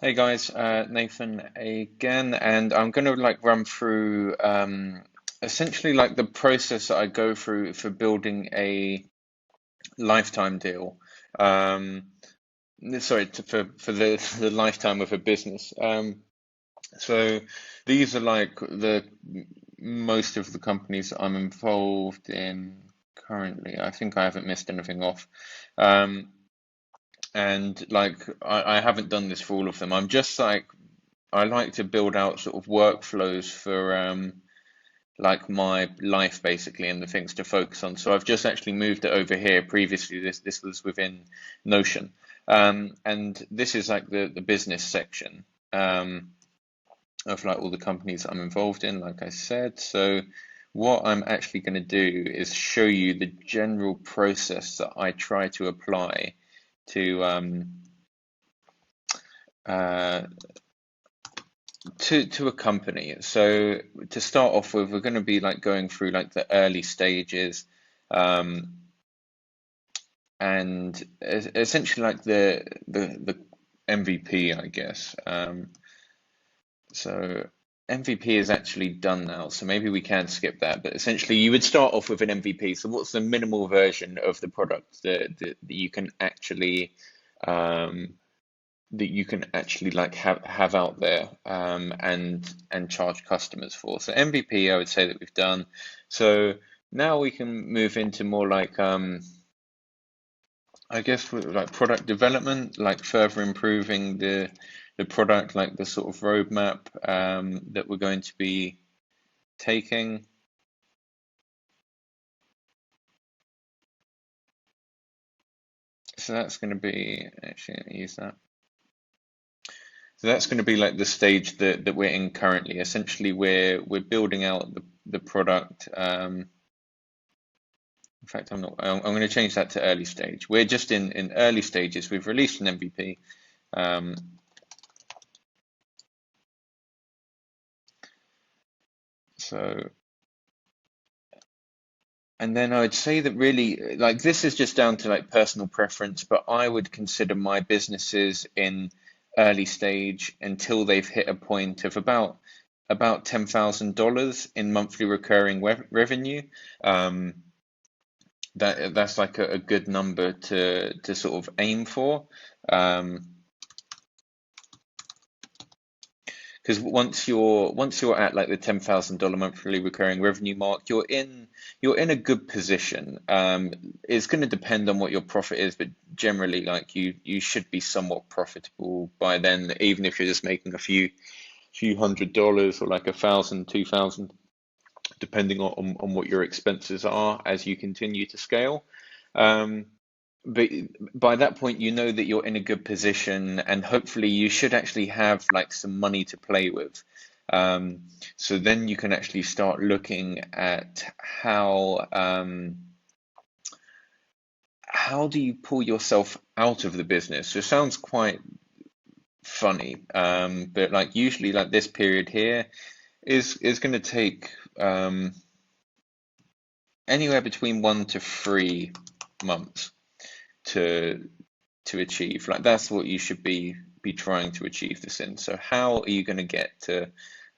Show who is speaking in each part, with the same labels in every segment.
Speaker 1: Hey guys, Nathan again, and I'm going to run through essentially the process that I go through for building a lifetime deal. Um, sorry, for the lifetime of a business. So these are the most of the companies that I'm involved in currently. I think I haven't missed anything off. Um, and I haven't done this for all of them. I'm just I like to build out sort of workflows for my life basically and the things to focus on. So I've just actually moved it over here. Previously, this was within Notion, and this is like the business section of all the companies that I'm involved in. Like I said, so what I'm actually going to do is show you the general process that I try to apply to uh, to a company. So to start off with, we're going to be going through the early stages, um, and essentially the MVP, I guess. So MVP is actually done now, so maybe we can skip that. But essentially, you would start off with an MVP. So what's the minimal version of the product that you can actually um, have out there and charge customers for. So MVP, I would say that we've done. So now we can move into more I guess product development, further improving the product, like the sort of roadmap that we're going to be taking. So that's going to be actually going to use that. So that's going to be like the stage that we're in currently. Essentially, we're building out the product. In fact, I'm not. I'm going to change that to early stage. We're just in early stages. We've released an MVP. Um, so, and then I would say that really, this is just down to personal preference, but I would consider my businesses in early stage until they've hit a point of about $10,000 in monthly recurring revenue. Um, that's like a good number to sort of aim for. Um, Because once you're at like the $10,000 monthly recurring revenue mark, you're in a good position. It's going to depend on what your profit is, but generally, you should be somewhat profitable by then, even if you're just making a few $100 or like 1,000, 2,000, depending on what your expenses are as you continue to scale. Um, but by that point, you know that you're in a good position, and hopefully, you should actually have some money to play with. Um, so then you can actually start looking at how do you pull yourself out of the business. So it sounds quite funny, but usually this period here is going to take anywhere between 1 to 3 months to achieve. That's what you should be trying to achieve this in. So how are you going to get to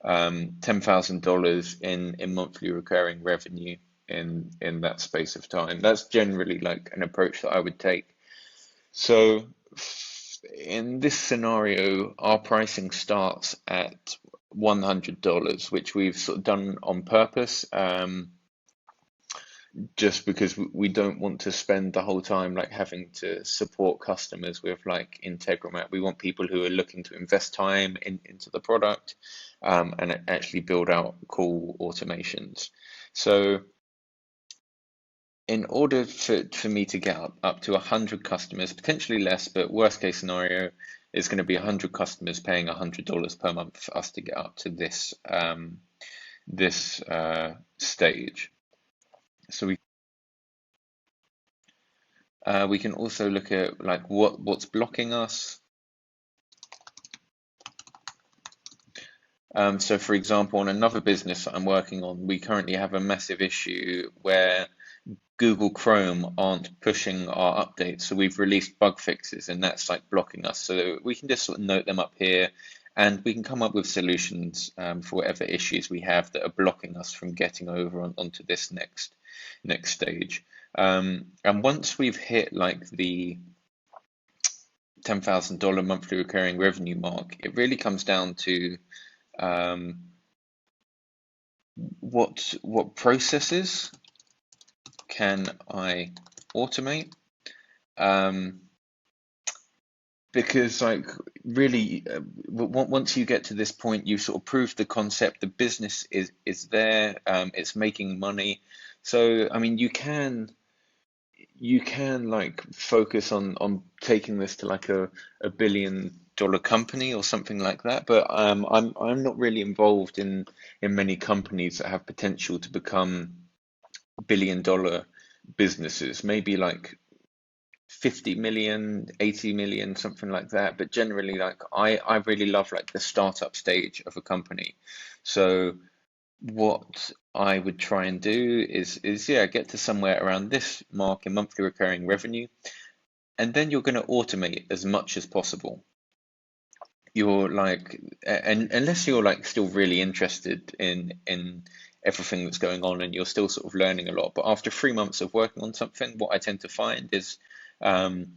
Speaker 1: $10,000 in monthly recurring revenue in that space of time? That's generally an approach that I would take. So in this scenario, our pricing starts at $100, which we've sort of done on purpose. Just because we don't want to spend the whole time having to support customers with Integromat. We want people who are looking to invest time into the product, and actually build out cool automations. So in order for me to get up to 100 customers, potentially less, but worst case scenario is going to be 100 customers paying $100 per month for us to get up to this stage. So we can also look at what's blocking us. So for example, on another business that I'm working on, we currently have a massive issue where Google Chrome aren't pushing our updates. So we've released bug fixes, and that's like blocking us. So we can just sort of note them up here, and we can come up with solutions for whatever issues we have that are blocking us from getting over onto this next stage. And once we've hit like the $10,000 monthly recurring revenue mark, it really comes down to um, what processes can I automate? Um, because like really, once you get to this point, you sort of prove the concept. The business is there. It's making money. So I mean, you can like focus on taking this to like a $1 billion company or something like that. But I'm not really involved in many companies that have potential to become $1 billion businesses. Maybe like 50 million, 80 million, something like that. But generally, like I really love like the startup stage of a company. So what I would try and do is yeah, get to somewhere around this mark in monthly recurring revenue, and then you're going to automate as much as possible. You're like, and unless you're like still really interested in everything that's going on and you're still sort of learning a lot, but after 3 months of working on something, what I tend to find is um,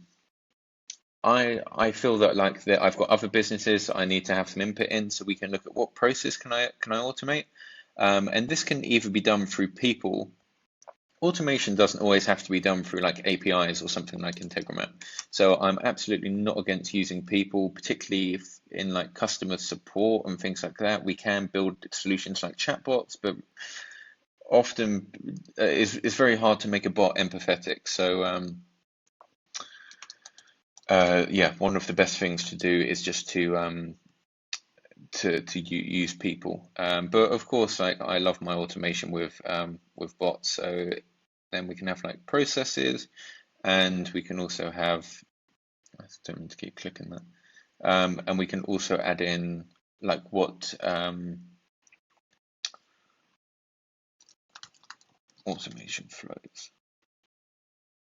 Speaker 1: I feel that like that I've got other businesses I need to have some input in, so we can look at what process can I automate, and this can either be done through people. Automation doesn't always have to be done through like APIs or something like Integromat. So I'm absolutely not against using people, particularly if in like customer support and things like that. We can build solutions like chatbots, but often it's very hard to make a bot empathetic. So yeah, one of the best things to do is just to use people. But of course, like I love my automation with bots. So then we can have like processes, and we can also have. I don't mean to keep clicking that. And we can also add in like what automation flows.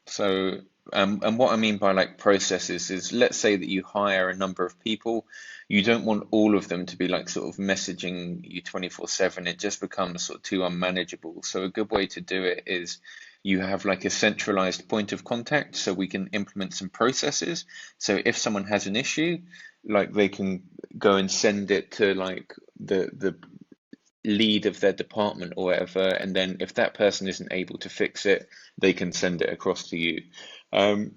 Speaker 1: So, and what I mean by like processes is, let's say that you hire a number of people, you don't want all of them to be like sort of messaging you 24/7. It just becomes sort of too unmanageable. So a good way to do it is you have like a centralized point of contact, so we can implement some processes. So if someone has an issue, like they can go and send it to like the lead of their department or whatever, and then if that person isn't able to fix it, they can send it across to you. Um,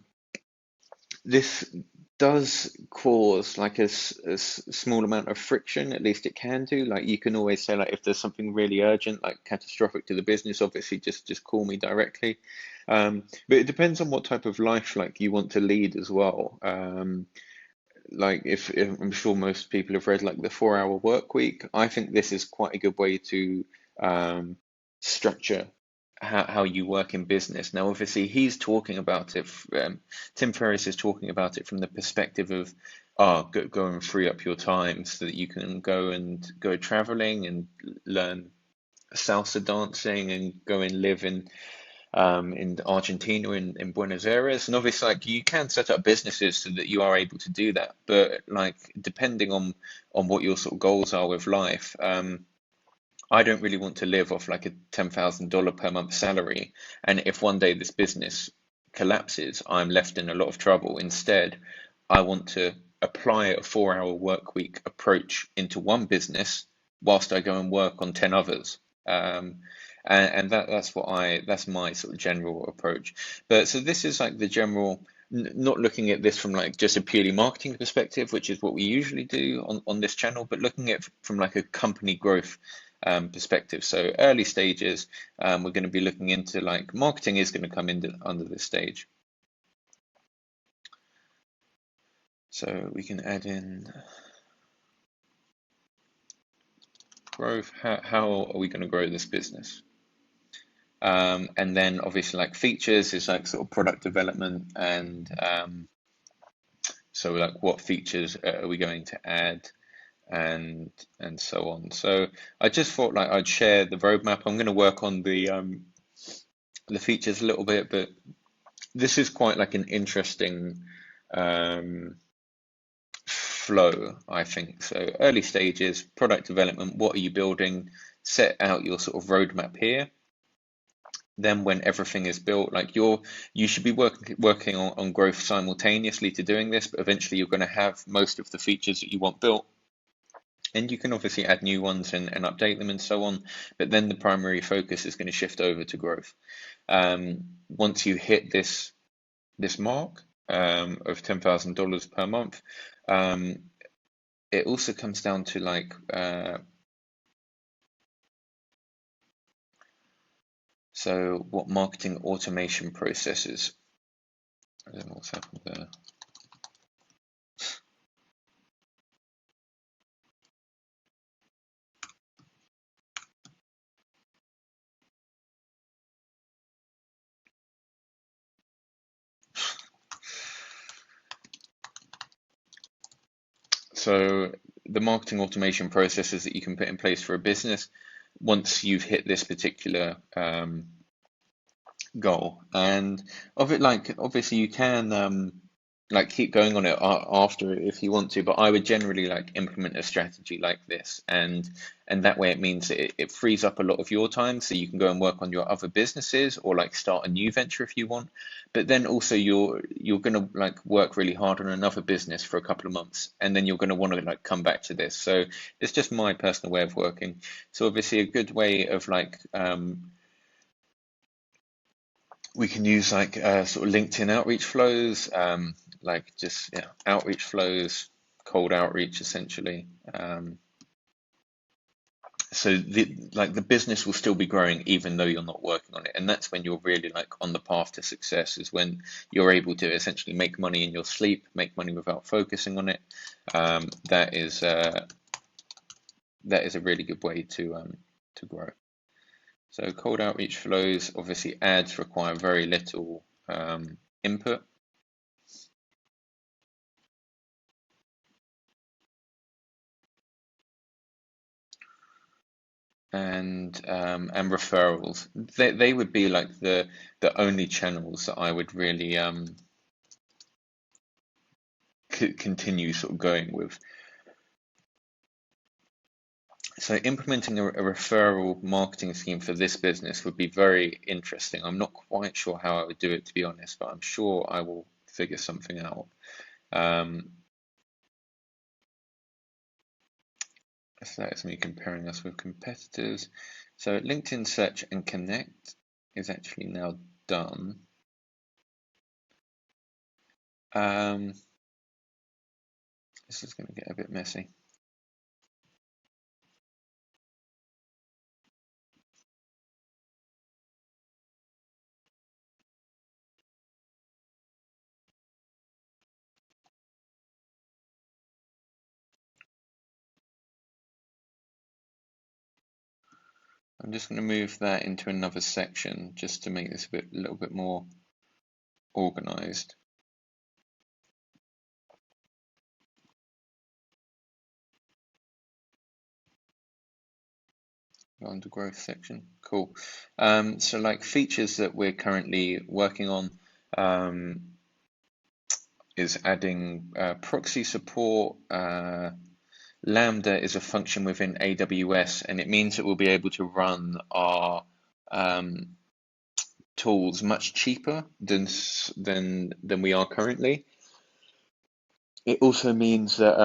Speaker 1: this does cause like a small amount of friction, at least it can do. Like you can always say like if there's something really urgent, like catastrophic to the business, obviously just call me directly. But it depends on what type of life like you want to lead as well. Like if I'm sure most people have read like the 4 Hour Work Week. I think this is quite a good way to um, structure how you work in business. Now, obviously, he's talking about it. Tim Ferriss is talking about it from the perspective of, go and free up your time so that you can go traveling and learn salsa dancing and go and live in Argentina, in Buenos Aires. And obviously, like you can set up businesses so that you are able to do that. But like depending on what your sort of goals are with life, I don't really want to live off like a $10,000 per month salary. And if one day this business collapses, I'm left in a lot of trouble. Instead, I want to apply a 4 Hour Work Week approach into one business whilst I go and work on 10 others. And that's my sort of general approach. But so this is like the general, not looking at this from like just a purely marketing perspective, which is what we usually do on this channel, but looking at it from like a company growth perspective. So early stages, we're going to be looking into like marketing is going to come into under this stage. So we can add in growth. How are we going to grow this business? And then obviously like features is like sort of product development, and so like what features are we going to add, and so on. So I just thought like I'd share the roadmap. I'm going to work on the features a little bit, but this is quite like an interesting um, flow, I think. So early stages, product development, what are you building? Set out your sort of roadmap here. Then when everything is built, like you should be working on growth simultaneously to doing this, but eventually you're going to have most of the features that you want built. And you can obviously add new ones and update them and so on, but then the primary focus is going to shift over to growth. Once you hit this mark of $10,000 per month, it also comes down to like so what marketing automation processes. I don't know what's happened there. So the marketing automation processes that you can put in place for a business once you've hit this particular goal, and of it, like obviously you can like keep going on it after if you want to, but I would generally like implement a strategy like this, and that way it means that it frees up a lot of your time so you can go and work on your other businesses or like start a new venture if you want, but then also you're going to like work really hard on another business for a couple of months, and then you're going to want to like come back to this. So it's just my personal way of working. So obviously a good way of like we can use like sort of LinkedIn outreach flows, like just outreach flows, cold outreach essentially. So the business will still be growing even though you're not working on it, and that's when you're really like on the path to success. Is when you're able to essentially make money in your sleep, make money without focusing on it. That is a really good way to grow. So cold outreach flows, obviously ads require very little input. And referrals. They would be like the only channels that I would really continue sort of going with. So implementing a referral marketing scheme for this business would be very interesting. I'm not quite sure how I would do it, to be honest, but I'm sure I will figure something out. So that's me comparing us with competitors. So LinkedIn Search and Connect is actually now done. This is going to get a bit messy. I'm just going to move that into another section just to make this a little bit more organized. Go on to growth section. Cool. So like features that we're currently working on is adding proxy support. Lambda is a function within AWS, and it means that we'll be able to run our tools much cheaper than we are currently. It also means that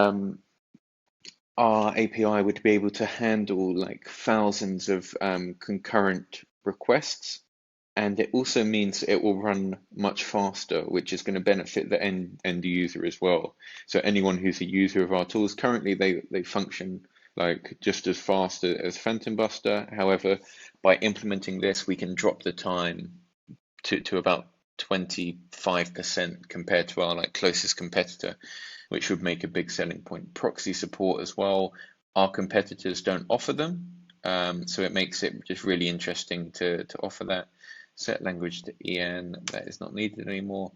Speaker 1: our API would be able to handle like thousands of concurrent requests, and it also means it will run much faster, which is going to benefit the end user as well. So anyone who's a user of our tools, currently they function like just as fast as Phantom Buster. However, by implementing this, we can drop the time to about 25% compared to our like closest competitor, which would make a big selling point. Proxy support as well. Our competitors don't offer them, so it makes it just really interesting to offer that. Set language to EN, that is not needed anymore.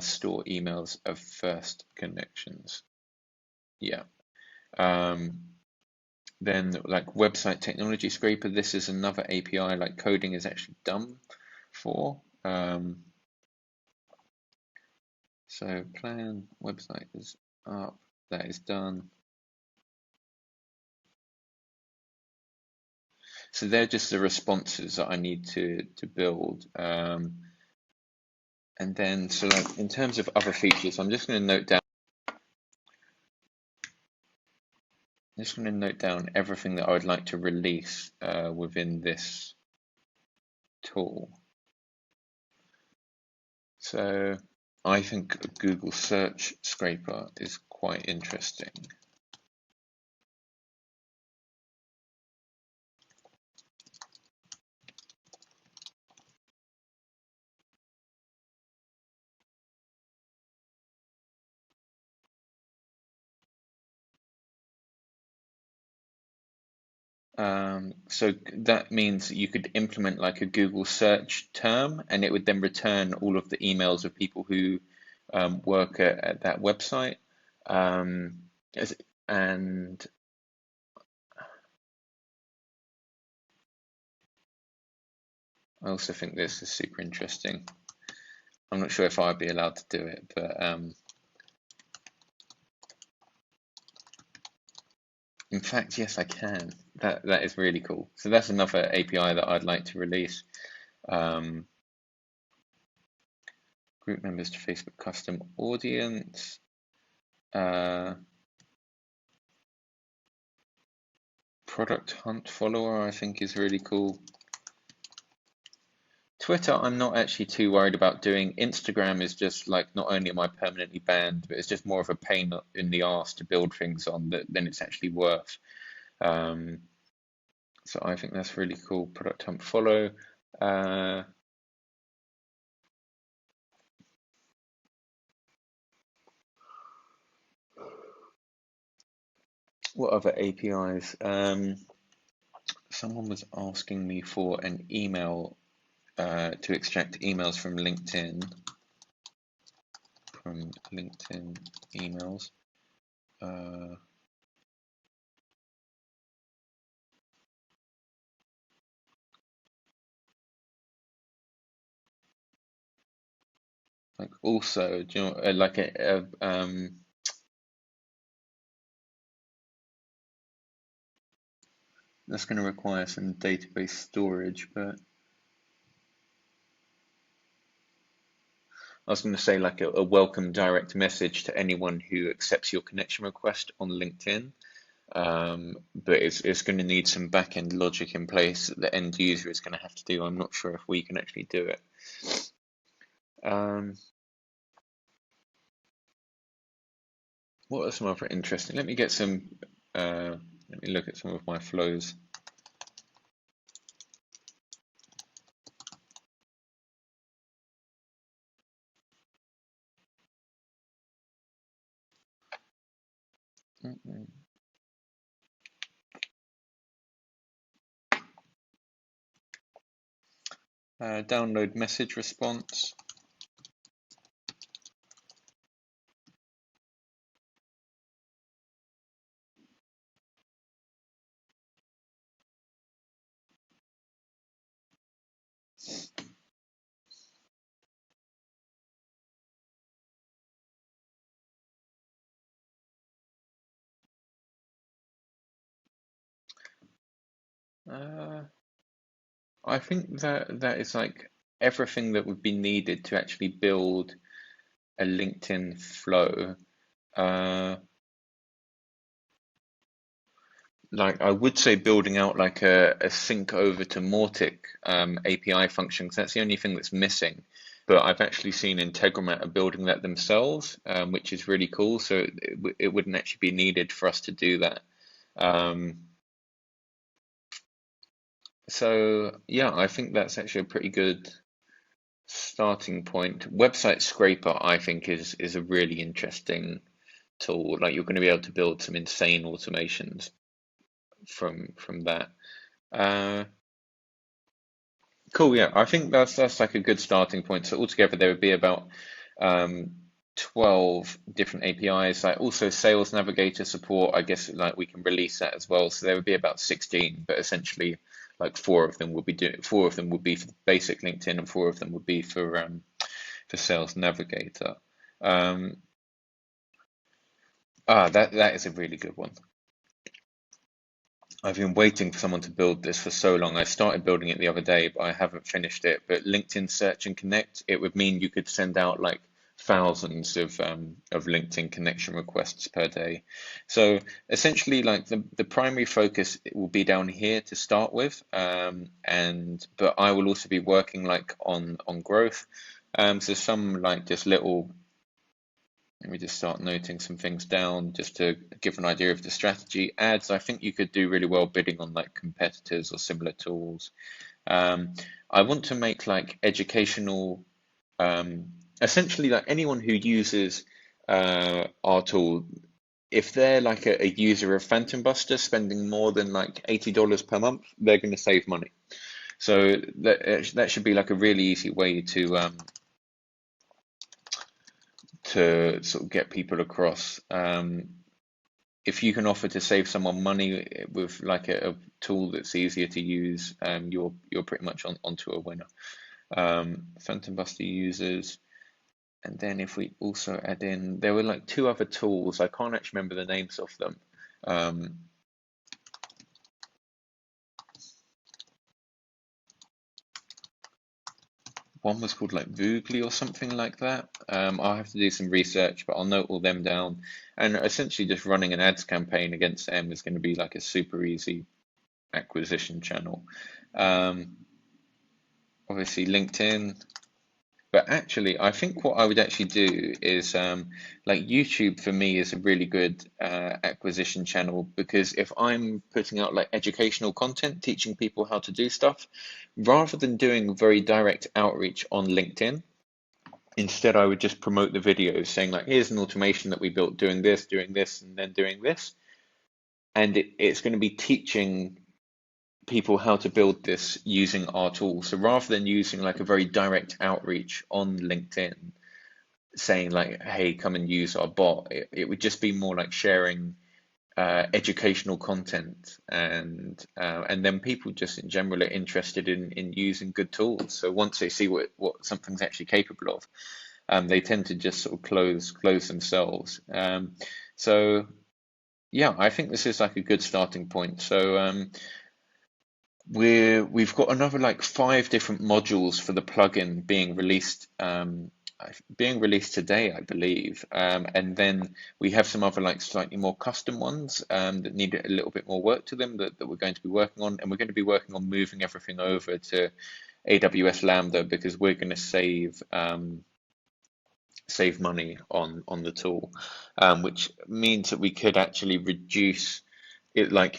Speaker 1: Store emails of first connections. Yeah. Then like website technology scraper, this is another API, like coding is actually done for. So plan website is up, that is done. So they're just the responses that I need to build. And then, so like in terms of other features, I'm just going to note down everything that I would like to release within this tool. So I think a Google search scraper is quite interesting. So that means you could implement like a Google search term, and it would then return all of the emails of people who work at that website. And I also think this is super interesting. I'm not sure if I'd be allowed to do it, but in fact, yes, I can. That is really cool. So that's another API that I'd like to release. Group members to Facebook custom audience. Product hunt follower, I think, is really cool. Twitter, I'm not actually too worried about doing. Instagram is just like, not only am I permanently banned, but it's just more of a pain in the ass to build things on than it's actually worth. So I think that's really cool. Product hunt follow. What other APIs? Someone was asking me for an email to extract emails from LinkedIn. Emails. Like also, do you know, like that's going to require some database storage, but I was going to say like a welcome direct message to anyone who accepts your connection request on LinkedIn. But it's going to need some back-end logic in place that the end user is going to have to do. I'm not sure if we can actually do it. What are some other interesting? Let me get some. Let me look at some of my flows. Download message response. I think that is like everything that would be needed to actually build a LinkedIn flow. Like I would say building out like a sync over to Mautic API function, because that's the only thing that's missing. But I've actually seen Integromat are building that themselves, which is really cool. So it wouldn't actually be needed for us to do that. So yeah, I think that's actually a pretty good starting point. Website Scraper, I think, is a really interesting tool. Like you're going to be able to build some insane automations from that. Cool, yeah. I think that's like a good starting point. So altogether, there would be about 12 different APIs. Like also Sales Navigator support. I guess like we can release that as well. So there would be about 16, but essentially like four of them would be for basic LinkedIn, and four of them would be for Sales Navigator. Um, that is a really good one. I've been waiting for someone to build this for so long. I started building it the other day, but I haven't finished it. But LinkedIn Search and Connect, it would mean you could send out like thousands of LinkedIn connection requests per day. So essentially, like the primary focus will be down here to start with, but I will also be working like on growth. So some like just little. Let me just start noting some things down just to give an idea of the strategy. Ads, I think you could do really well bidding on like competitors or similar tools. I want to make like educational, essentially like anyone who uses our tool, if they're like a user of Phantom Buster spending more than like $80 per month, they're going to save money. So that should be like a really easy way to sort of get people across. If you can offer to save someone money with like a tool that's easier to use, you're pretty much onto a winner. Phantom Buster users, and then if we also add in, there were like two other tools. I can't actually remember the names of them. One was called like Voogly or something like that. I'll have to do some research, but I'll note all them down. And essentially, just running an ads campaign against them is going to be like a super easy acquisition channel. Obviously, LinkedIn. But actually, I think what I would actually do is like YouTube for me is a really good acquisition channel, because if I'm putting out like educational content, teaching people how to do stuff, rather than doing very direct outreach on LinkedIn, instead I would just promote the videos saying like, here's an automation that we built doing this, and then doing this. And it's going to be teaching people how to build this using our tool. So rather than using like a very direct outreach on LinkedIn, saying like, hey, come and use our bot, it would just be more like sharing educational content, and then people just in general are interested in using good tools. So once they see what something's actually capable of, they tend to just sort of close themselves. So yeah, I think this is like a good starting point. So we've got another like 5 different modules for the plugin being released today, I believe. And then we have some other like slightly more custom ones that need a little bit more work to them that we're going to be working on. And we're going to be working on moving everything over to AWS Lambda, because we're going to save money on the tool, which means that we could actually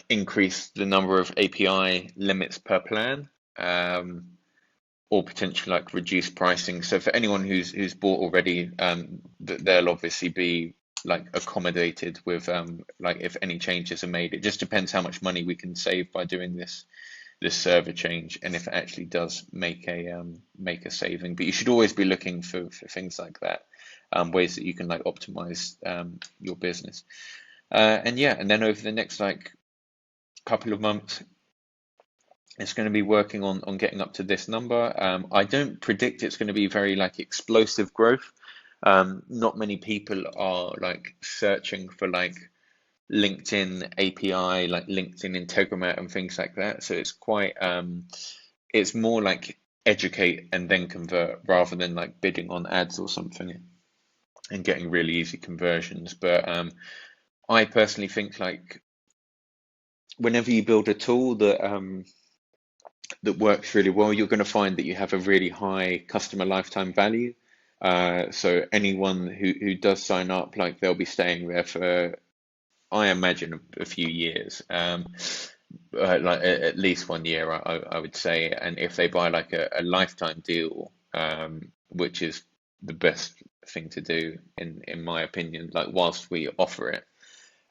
Speaker 1: increase the number of API limits per plan, or potentially like reduce pricing. So for anyone who's bought already, they'll obviously be like accommodated with like if any changes are made. It just depends how much money we can save by doing this server change, and if it actually does make a saving. But you should always be looking for things like that, ways that you can like optimize your business. And yeah, and then over the next like couple of months, it's going to be working on getting up to this number. I don't predict it's going to be very like explosive growth. Not many people are like searching for like LinkedIn API, like LinkedIn Integromat and things like that. So it's quite it's more like educate and then convert, rather than like bidding on ads or something and getting really easy conversions. But I personally think like whenever you build a tool that works really well, you're going to find that you have a really high customer lifetime value. So anyone who does sign up, like they'll be staying there for, I imagine, a few years, like at least 1 year, I would say. And if they buy like a lifetime deal, which is the best thing to do in my opinion, like whilst we offer it,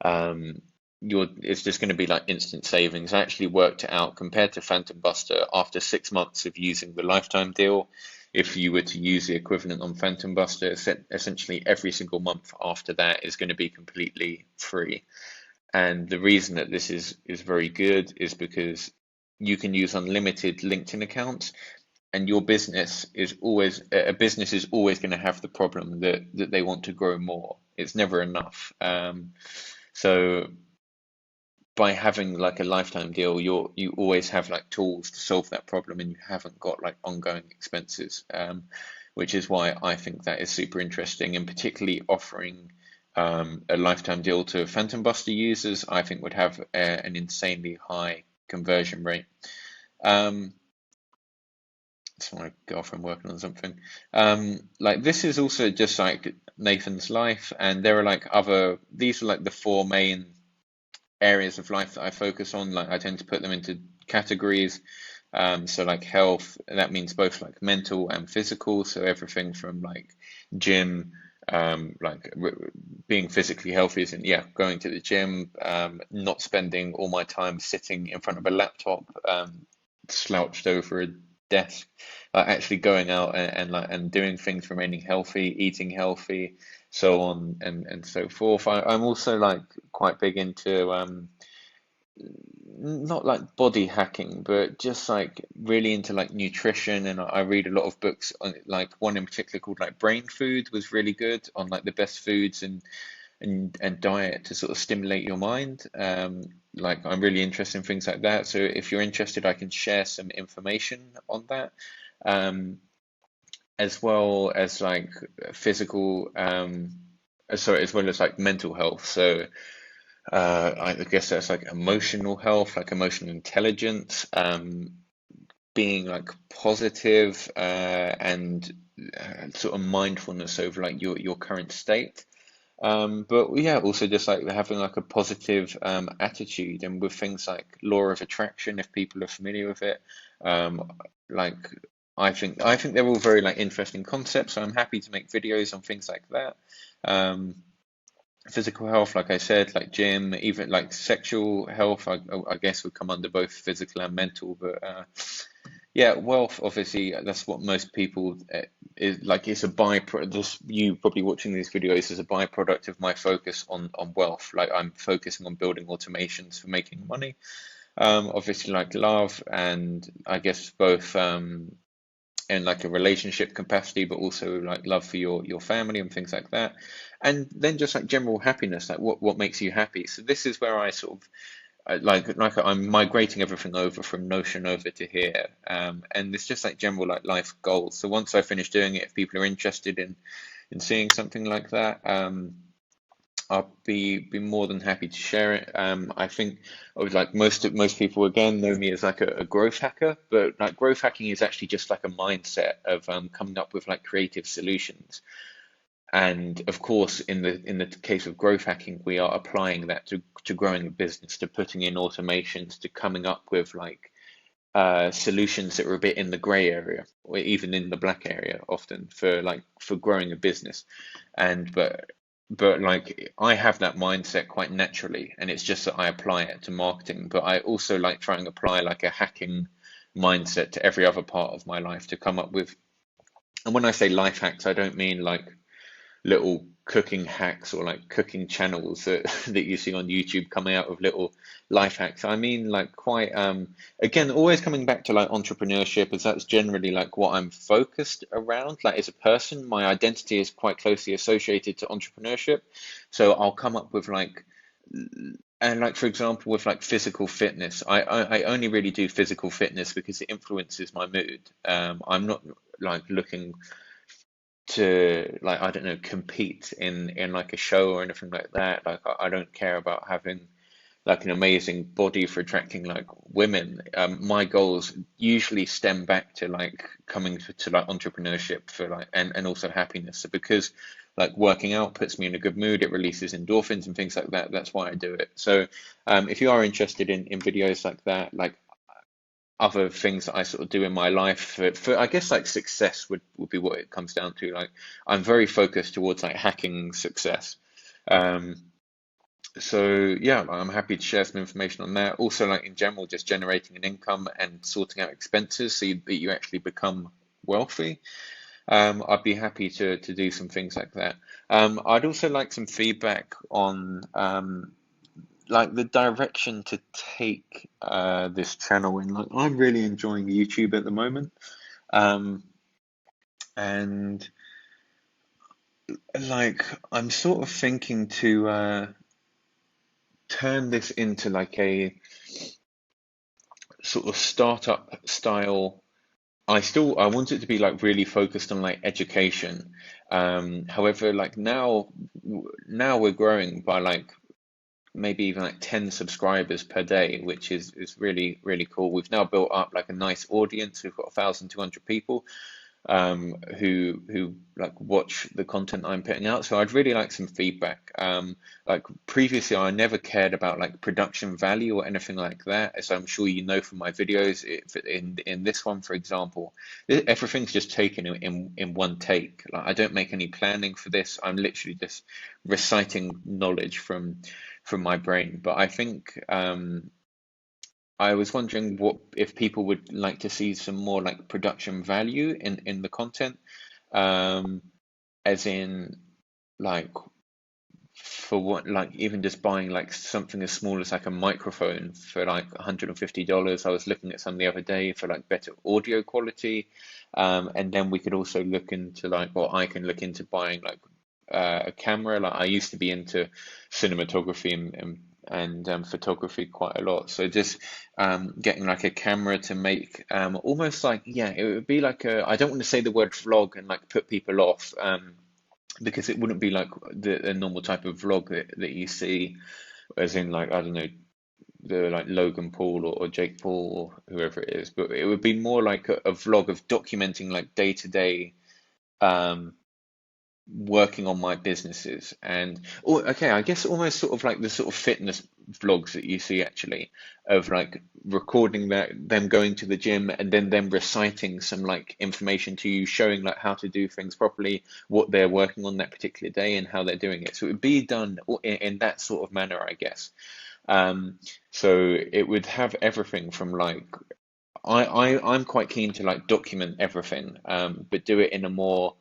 Speaker 1: um, it's just going to be like instant savings. I actually worked it out compared to Phantom Buster. After 6 months of using the lifetime deal, if you were to use the equivalent on Phantom Buster, essentially every single month after that is going to be completely free. And the reason that this is very good is because you can use unlimited LinkedIn accounts, and your business is always a business is always going to have the problem that they want to grow more. It's never enough. So by having like a lifetime deal, you always have like tools to solve that problem, and you haven't got like ongoing expenses, which is why I think that is super interesting, and particularly offering a lifetime deal to Phantom Buster users, I think would have an insanely high conversion rate. It's my girlfriend working on something. Like this is also just like Nathan's life, and there are like these are like the four main areas of life that I focus on. Like I tend to put them into categories. So like health, that means both like mental and physical. So everything from like gym, like being physically healthy isn't, yeah, going to the gym, not spending all my time sitting in front of a laptop, slouched over a desk, actually going out and doing things, remaining healthy, eating healthy, so on and so forth. I'm also like quite big into not like body hacking, but just like really into like nutrition. And I read a lot of books on it, like one in particular called like Brain Food was really good on like the best foods and diet to sort of stimulate your mind. Like I'm really interested in things like that. So if you're interested, I can share some information on that. Um, as well as like physical, sorry, as well as like mental health. So I guess that's like emotional health, like emotional intelligence, being like positive, and sort of mindfulness over like your current state. But yeah, also just like having like a positive attitude, and with things like law of attraction, if people are familiar with it, um, like I think they're all very like interesting concepts. So I'm happy to make videos on things like that. Um, Physical health, like I said, like gym, even like sexual health, I guess would come under both physical and mental. But yeah, wealth, obviously, that's what most people is like. It's a byproduct. Just you probably watching these videos is a byproduct of my focus on wealth. Like I'm focusing on building automations for making money. Obviously, like love, and I guess both in like a relationship capacity, but also like love for your family and things like that. And then just like general happiness, like what makes you happy. So this is where I sort of like I'm migrating everything over from Notion over to here, and it's just like general like life goals. So once I finish doing it, if people are interested in seeing something like that, I'll be more than happy to share it. I think I would like most people again know me as like a growth hacker, but like growth hacking is actually just like a mindset of coming up with like creative solutions. And of course, in the case of growth hacking, we are applying that to growing a business, to putting in automations, to coming up with like solutions that are a bit in the gray area, or even in the black area, often for growing a business. And but like I have that mindset quite naturally, and it's just that I apply it to marketing. But I also like try and apply like a hacking mindset to every other part of my life to come up with. And when I say life hacks, I don't mean like little cooking hacks or like cooking channels that that you see on YouTube coming out with little life hacks. I mean like quite again always coming back to like entrepreneurship, as that's generally like what I'm focused around. Like as a person, my identity is quite closely associated to entrepreneurship. So I'll come up with like and like for example with like physical fitness, I only really do physical fitness because it influences my mood. I'm not like looking to like I don't know compete in like a show or anything like that. Like I don't care about having like an amazing body for attracting like women. My goals usually stem back to like coming to like entrepreneurship for like and also happiness. So because like working out puts me in a good mood, it releases endorphins and things like that. That's why I do it. So if you are interested in videos like that, like other things that I sort of do in my life for I guess like success would be what it comes down to. Like I'm very focused towards like hacking success. Um, so yeah, I'm happy to share some information on that. Also, like in general, just generating an income and sorting out expenses so that you actually become wealthy. I'd be happy to do some things like that. I'd also like some feedback on like the direction to take this channel in. Like I'm really enjoying YouTube at the moment. Um, and like I'm sort of thinking to turn this into like a sort of startup style. I want it to be like really focused on like education. However, like now we're growing by like maybe even like 10 subscribers per day, which is really cool. We've now built up like a nice audience. We've got 1,200 people who like watch the content I'm putting out. So I'd really like some feedback. Like previously, I never cared about like production value or anything like that, as I'm sure you know from my videos. In this one, for example, everything's just taken in one take. Like I don't make any planning for this. I'm literally just reciting knowledge from my brain. But I think I was wondering what if people would like to see some more like production value in the content, um, as in like for what like even just buying like something as small as like a microphone for like $150. I was looking at some the other day for like better audio quality, and then we could also look into like, or I can look into buying like a camera. Like I used to be into cinematography and photography quite a lot. So just getting like a camera to make almost like, yeah, it would be like a, I don't want to say the word vlog and like put people off, because it wouldn't be like the normal type of vlog that you see, as in like, I don't know, the like Logan Paul or Jake Paul or whoever it is, but it would be more like a vlog of documenting like day to day working on my businesses. And or okay, I guess almost sort of like the sort of fitness vlogs that you see actually, of like recording that them going to the gym and then them reciting some like information to you, showing like how to do things properly, what they're working on that particular day and how they're doing it. So it would be done in that sort of manner, I guess. um so it would have everything from like I'm quite keen to like document everything, but do it in a more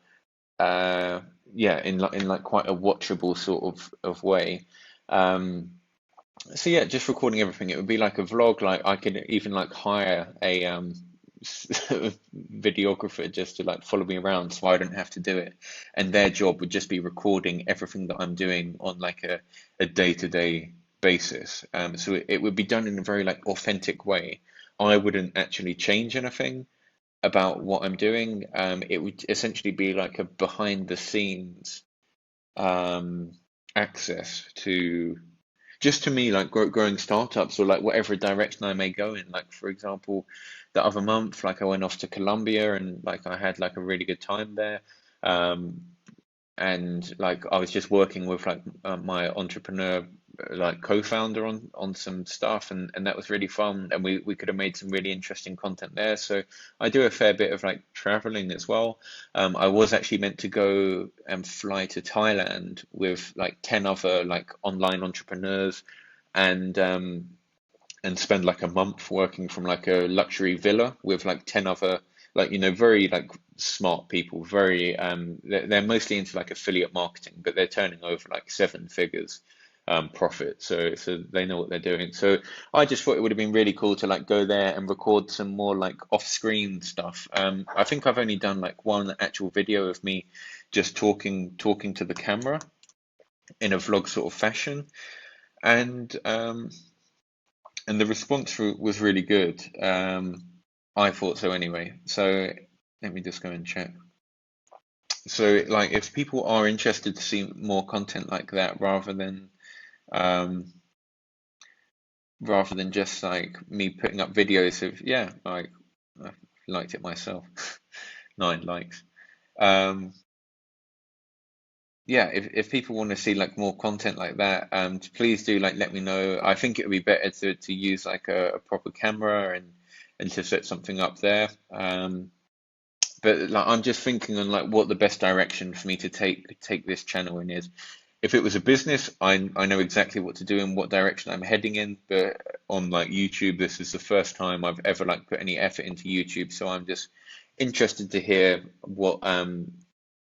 Speaker 1: uh yeah, in like quite a watchable sort of way. um so yeah, just recording everything. It would be like a vlog. Like I could even like hire a videographer just to like follow me around so I don't have to do it, and their job would just be recording everything that I'm doing on like a day-to-day basis. So it would be done in a very like authentic way. I wouldn't actually change anything about what I'm doing. It would essentially be like a behind the scenes um, access to just to me like growing startups or like whatever direction I may go in. Like for example, the other month, like I went off to Colombia and like I had like a really good time there. Um, and like I was just working with like my entrepreneur like co-founder on some stuff, and that was really fun, and we could have made some really interesting content there. So I do a fair bit of like traveling as well. I was actually meant to go and fly to Thailand with like 10 other like online entrepreneurs, and spend like a month working from like a luxury villa with like 10 other like, very like smart people, very they're mostly into like affiliate marketing, but they're turning over like seven figures profit, so they know what they're doing. So I just thought it would have been really cool to like go there and record some more like off-screen stuff. I think I've only done like one actual video of me just talking to the camera in a vlog sort of fashion, and the response was really good. I thought so anyway. So let me just go and check. So like if people are interested to see more content like that um rather than just like me putting up videos of, yeah, like I liked it myself. 9 likes. Um yeah, if people want to see like more content like that, please do like let me know. I think it would be better to use like a proper camera and to set something up there. But like I'm just thinking on like what the best direction for me to take this channel in is. If it was a business, I know exactly what to do and what direction I'm heading in. But on like YouTube, this is the first time I've ever like put any effort into YouTube, so I'm just interested to hear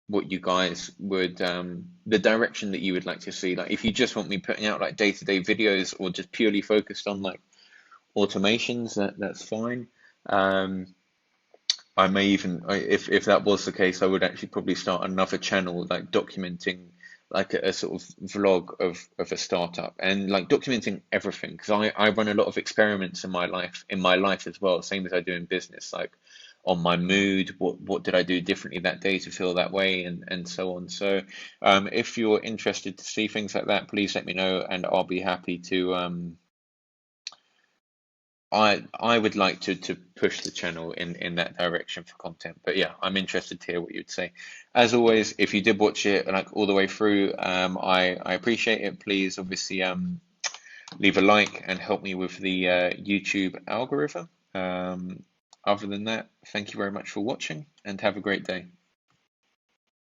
Speaker 1: what you guys would the direction that you would like to see. Like if you just want me putting out like day-to-day videos or just purely focused on like automations, that's fine. Um, I may even, if that was the case, I would actually probably start another channel like documenting like a sort of vlog of a startup and like documenting everything because I run a lot of experiments in my life as well, same as I do in business, like on my mood, what did I do differently that day to feel that way and so on. So if you're interested to see things like that, please let me know and I'll be happy to I would like to push the channel in that direction for content. But yeah, I'm interested to hear what you'd say. As always, if you did watch it like all the way through, I appreciate it. Please obviously leave a like and help me with the YouTube algorithm. Other than that, thank you very much for watching and have a great day.